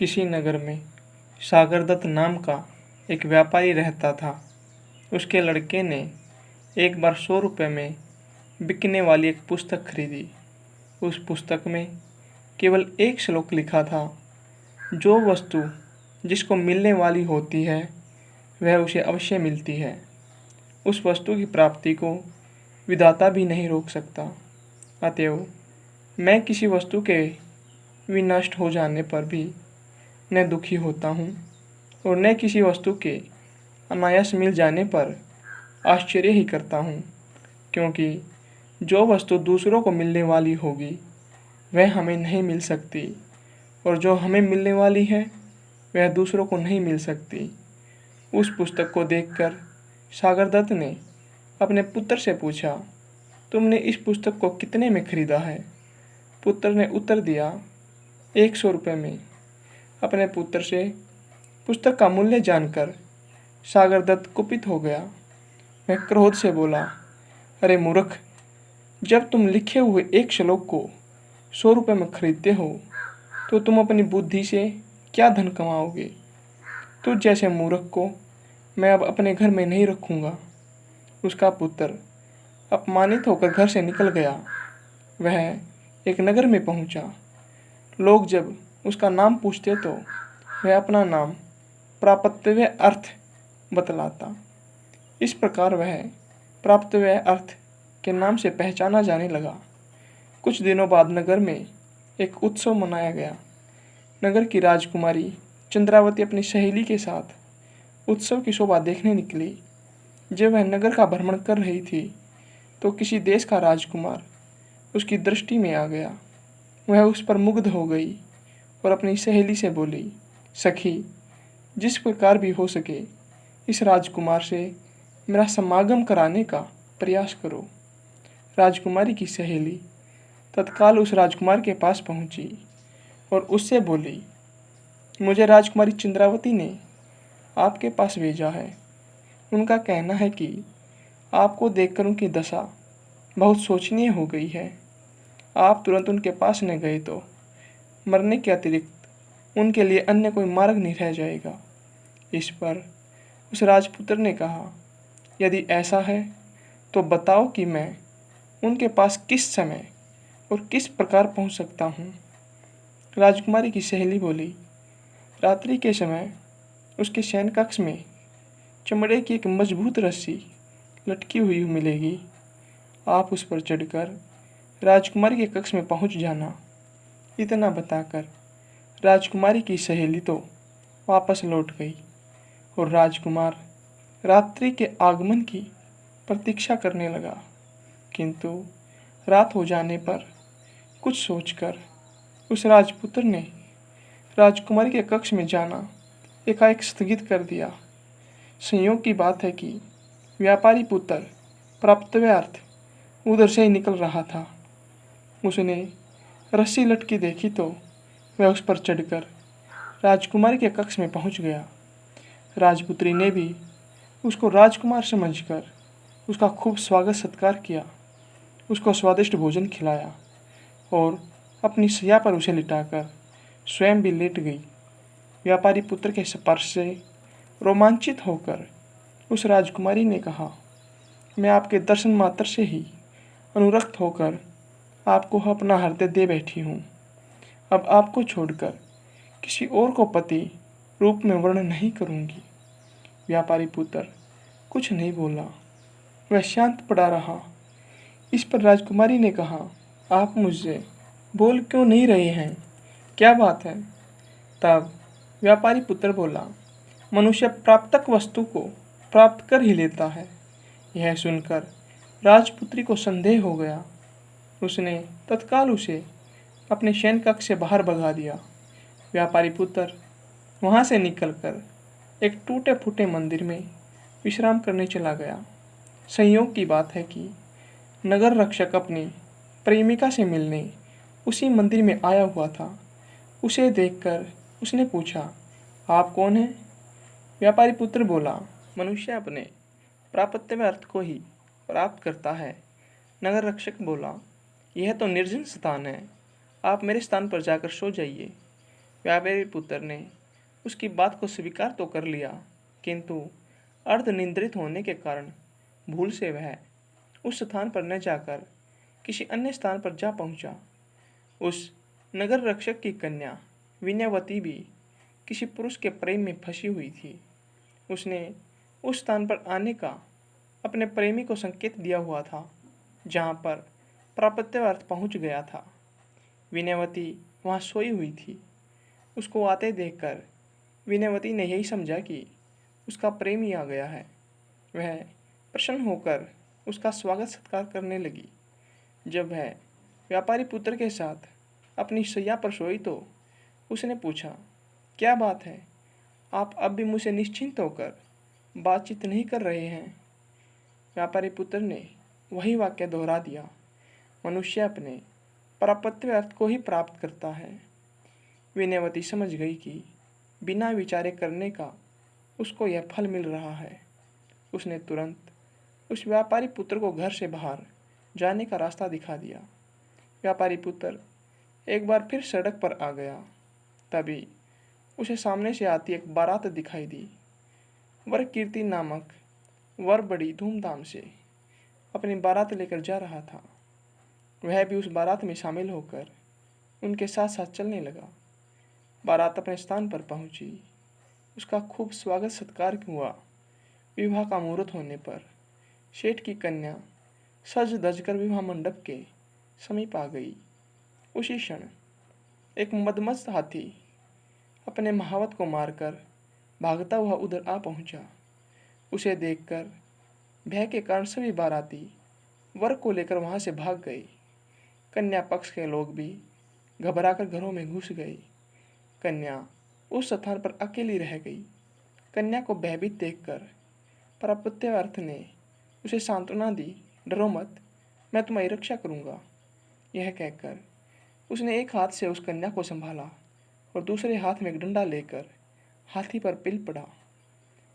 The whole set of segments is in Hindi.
किसी नगर में सागरदत्त नाम का एक व्यापारी रहता था। उसके लड़के ने एक बार 100 रुपये में बिकने वाली एक पुस्तक खरीदी। उस पुस्तक में केवल एक श्लोक लिखा था, जो वस्तु जिसको मिलने वाली होती है वह उसे अवश्य मिलती है। उस वस्तु की प्राप्ति को विधाता भी नहीं रोक सकता। अतएव मैं किसी वस्तु के विनष्ट हो जाने पर भी न दुखी होता हूँ और न किसी वस्तु के अनायास मिल जाने पर आश्चर्य ही करता हूँ, क्योंकि जो वस्तु दूसरों को मिलने वाली होगी वह हमें नहीं मिल सकती और जो हमें मिलने वाली है वह दूसरों को नहीं मिल सकती। उस पुस्तक को देखकर सागरदत्त ने अपने पुत्र से पूछा, तुमने इस पुस्तक को कितने में खरीदा है? पुत्र ने उत्तर दिया, 100 रुपये में। अपने पुत्र से पुस्तक का मूल्य जानकर सागरदत्त कुपित हो गया। वह क्रोध से बोला, अरे मूर्ख, जब तुम लिखे हुए एक श्लोक को 100 रुपये में खरीदते हो तो तुम अपनी बुद्धि से क्या धन कमाओगे? तुझ जैसे मूर्ख को मैं अब अपने घर में नहीं रखूँगा। उसका पुत्र अपमानित होकर घर से निकल गया। वह एक नगर में पहुँचा। लोग जब उसका नाम पूछते तो वह अपना नाम प्राप्तव्य अर्थ बतलाता। इस प्रकार वह प्राप्तव्य अर्थ के नाम से पहचाना जाने लगा। कुछ दिनों बाद नगर में एक उत्सव मनाया गया। नगर की राजकुमारी चंद्रावती अपनी सहेली के साथ उत्सव की शोभा देखने निकली। जब वह नगर का भ्रमण कर रही थी तो किसी देश का राजकुमार उसकी दृष्टि में आ गया। वह उस पर मुग्ध हो गई और अपनी सहेली से बोली, सखी, जिस प्रकार भी हो सके इस राजकुमार से मेरा समागम कराने का प्रयास करो। राजकुमारी की सहेली तत्काल उस राजकुमार के पास पहुंची और उससे बोली, मुझे राजकुमारी चंद्रावती ने आपके पास भेजा है। उनका कहना है कि आपको देखकर उनकी दशा बहुत शोचनीय हो गई है। आप तुरंत उनके पास न गए तो मरने के अतिरिक्त उनके लिए अन्य कोई मार्ग नहीं रह जाएगा। इस पर उस राजपुत्र ने कहा, यदि ऐसा है तो बताओ कि मैं उनके पास किस समय और किस प्रकार पहुंच सकता हूं। राजकुमारी की सहेली बोली, रात्रि के समय उसके शयन कक्ष में चमड़े की एक मजबूत रस्सी लटकी हुई मिलेगी। आप उस पर चढ़कर राजकुमारी के कक्ष में पहुंच जाना। इतना बताकर राजकुमारी की सहेली तो वापस लौट गई और राजकुमार रात्रि के आगमन की प्रतीक्षा करने लगा। किंतु रात हो जाने पर कुछ सोचकर उस राजपुत्र ने राजकुमारी के कक्ष में जाना एकाएक स्थगित कर दिया। संयोग की बात है कि व्यापारी पुत्र प्राप्तव्यार्थ उधर से ही निकल रहा था। उसने रस्सी लटकी देखी तो वह उस पर चढ़कर राजकुमारी के कक्ष में पहुंच गया। राजपुत्री ने भी उसको राजकुमार समझकर उसका खूब स्वागत सत्कार किया, उसको स्वादिष्ट भोजन खिलाया और अपनी शैया पर उसे लिटाकर स्वयं भी लेट गई। व्यापारी पुत्र के स्पर्श से रोमांचित होकर उस राजकुमारी ने कहा, मैं आपके दर्शन मात्र से ही अनुरक्त होकर आपको अपना हृदय दे बैठी हूँ। अब आपको छोड़कर किसी और को पति रूप में वर्णन नहीं करूँगी। व्यापारी पुत्र कुछ नहीं बोला, वह शांत पड़ा रहा। इस पर राजकुमारी ने कहा, आप मुझसे बोल क्यों नहीं रहे हैं? क्या बात है? तब व्यापारी पुत्र बोला, मनुष्य प्राप्तक वस्तु को प्राप्त कर ही लेता है। यह सुनकर राजपुत्री को संदेह हो गया। उसने तत्काल उसे अपने शयन कक्ष से बाहर भगा दिया। व्यापारी पुत्र वहाँ से निकलकर एक टूटे फूटे मंदिर में विश्राम करने चला गया। संयोग की बात है कि नगर रक्षक अपनी प्रेमिका से मिलने उसी मंदिर में आया हुआ था। उसे देखकर उसने पूछा, आप कौन हैं? व्यापारी पुत्र बोला, मनुष्य अपने प्राप्तव्य अर्थ को ही प्राप्त करता है। नगर रक्षक बोला, यह तो निर्जन स्थान है, आप मेरे स्थान पर जाकर सो जाइए। व्यापारी पुत्र ने उसकी बात को स्वीकार तो कर लिया, किंतु अर्धनिद्रित होने के कारण भूल से वह उस स्थान पर न जाकर किसी अन्य स्थान पर जा पहुंचा। उस नगर रक्षक की कन्या विनयवती भी किसी पुरुष के प्रेम में फंसी हुई थी। उसने उस स्थान पर आने का अपने प्रेमी को संकेत दिया हुआ था, जहाँ पर प्राप्त्यर्थ पहुँच गया था। विनयवती वहाँ सोई हुई थी। उसको आते देखकर विनयवती ने यही समझा कि उसका प्रेमी आ गया है। वह प्रसन्न होकर उसका स्वागत सत्कार करने लगी। जब वह व्यापारी पुत्र के साथ अपनी शैया पर सोई तो उसने पूछा, क्या बात है, आप अब भी मुझसे निश्चिंत होकर बातचीत नहीं कर रहे हैं? व्यापारी पुत्र ने वही वाक्य दोहरा दिया, मनुष्य अपने प्राप्य अर्थ को ही प्राप्त करता है। विनयवती समझ गई कि बिना विचारे करने का उसको यह फल मिल रहा है। उसने तुरंत उस व्यापारी पुत्र को घर से बाहर जाने का रास्ता दिखा दिया। व्यापारी पुत्र एक बार फिर सड़क पर आ गया। तभी उसे सामने से आती एक बारात दिखाई दी। वर कीर्ति नामक वर बड़ी धूमधाम से अपनी बारात लेकर जा रहा था। वह भी उस बारात में शामिल होकर उनके साथ साथ चलने लगा। बारात अपने स्थान पर पहुंची। उसका खूब स्वागत सत्कार हुआ। विवाह का मुहूर्त होने पर सेठ की कन्या सज धज कर विवाह मंडप के समीप आ गई। उसी क्षण एक मदमस्त हाथी अपने महावत को मारकर भागता हुआ उधर आ पहुंचा। उसे देखकर भय के कारण सभी बाराती वर को लेकर वहां से भाग गए। कन्या पक्ष के लोग भी घबराकर घरों में घुस गए। कन्या उस स्थान पर अकेली रह गई। कन्या को भयभीत देखकर प्रपत्यार्थ ने उसे सांत्वना दी, डरो मत, मैं तुम्हारी रक्षा करूंगा। यह कहकर उसने एक हाथ से उस कन्या को संभाला और दूसरे हाथ में एक डंडा लेकर हाथी पर पिल पड़ा।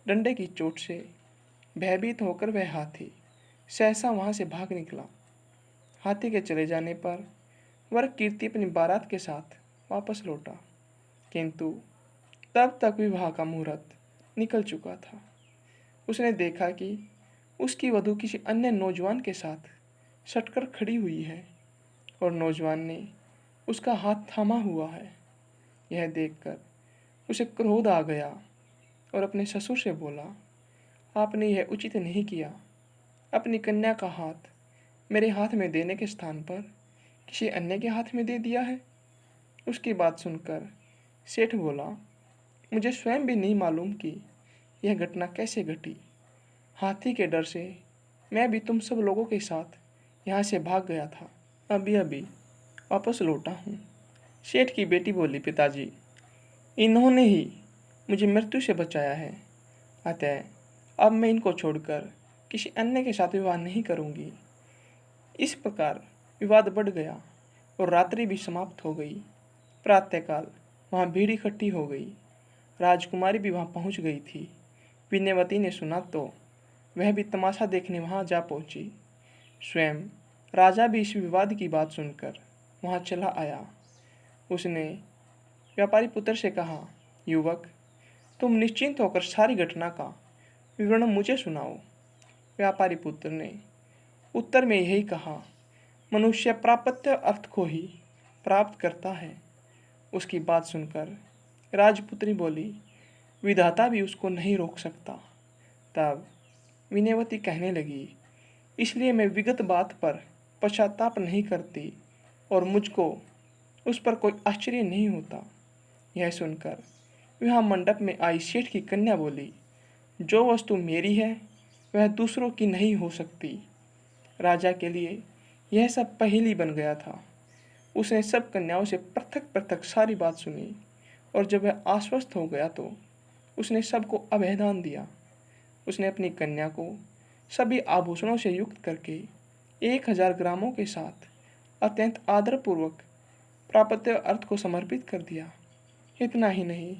डंडे की चोट से भयभीत होकर वह हाथी सहसा वहां से भाग निकला। हाथी के चले जाने पर वर कीर्ति अपनी बारात के साथ वापस लौटा, किंतु तब तक विवाह का मुहूर्त निकल चुका था। उसने देखा कि उसकी वधू किसी अन्य नौजवान के साथ सटकर खड़ी हुई है और नौजवान ने उसका हाथ थामा हुआ है। यह देखकर उसे क्रोध आ गया और अपने ससुर से बोला, आपने यह उचित नहीं किया। अपनी कन्या का हाथ मेरे हाथ में देने के स्थान पर किसी अन्य के हाथ में दे दिया है। उसकी बात सुनकर सेठ बोला, मुझे स्वयं भी नहीं मालूम कि यह घटना कैसे घटी। हाथी के डर से मैं भी तुम सब लोगों के साथ यहाँ से भाग गया था। अभी अभी वापस लौटा हूँ। सेठ की बेटी बोली, पिताजी, इन्होंने ही मुझे मृत्यु से बचाया है, अतः अब मैं इनको छोड़कर किसी अन्य के साथ विवाह नहीं करूँगी। इस प्रकार विवाद बढ़ गया और रात्रि भी समाप्त हो गई। प्रातःकाल वहाँ भीड़ इकट्ठी हो गई। राजकुमारी भी वहाँ पहुँच गई थी। विनयवती ने सुना तो वह भी तमाशा देखने वहाँ जा पहुँची। स्वयं राजा भी इस विवाद की बात सुनकर वहाँ चला आया। उसने व्यापारी पुत्र से कहा, युवक, तुम निश्चिंत होकर सारी घटना का विवरण मुझे सुनाओ। व्यापारी पुत्र ने उत्तर में यही कहा, मनुष्य प्राप्य अर्थ को ही प्राप्त करता है। उसकी बात सुनकर राजपुत्री बोली, विधाता भी उसको नहीं रोक सकता। तब विनयवती कहने लगी, इसलिए मैं विगत बात पर पश्चाताप नहीं करती और मुझको उस पर कोई आश्चर्य नहीं होता। यह सुनकर विवाह मंडप में आई सेठ की कन्या बोली, जो वस्तु मेरी है वह दूसरों की नहीं हो सकती। राजा के लिए यह सब पहेली बन गया था। उसने सब कन्याओं से पृथक पृथक सारी बात सुनी और जब वह आश्वस्त हो गया तो उसने सबको अभयदान दिया। उसने अपनी कन्या को सभी आभूषणों से युक्त करके 1000 ग्रामों के साथ अत्यंत आदरपूर्वक प्राप्य अर्थ को समर्पित कर दिया। इतना ही नहीं,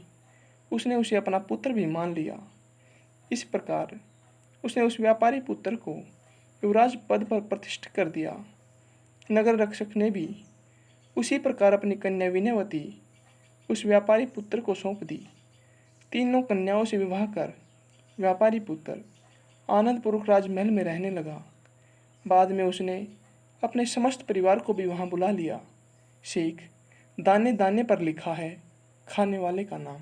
उसने उसे अपना पुत्र भी मान लिया। इस प्रकार उसने उस व्यापारी पुत्र को युवराज पद पर प्रतिष्ठित कर दिया। नगर रक्षक ने भी उसी प्रकार अपनी कन्या विनयवती उस व्यापारी पुत्र को सौंप दी। तीनों कन्याओं से विवाह कर व्यापारी पुत्र आनंदपूर्वक राजमहल में रहने लगा। बाद में उसने अपने समस्त परिवार को भी वहाँ बुला लिया। शेख दाने दाने पर लिखा है खाने वाले का नाम।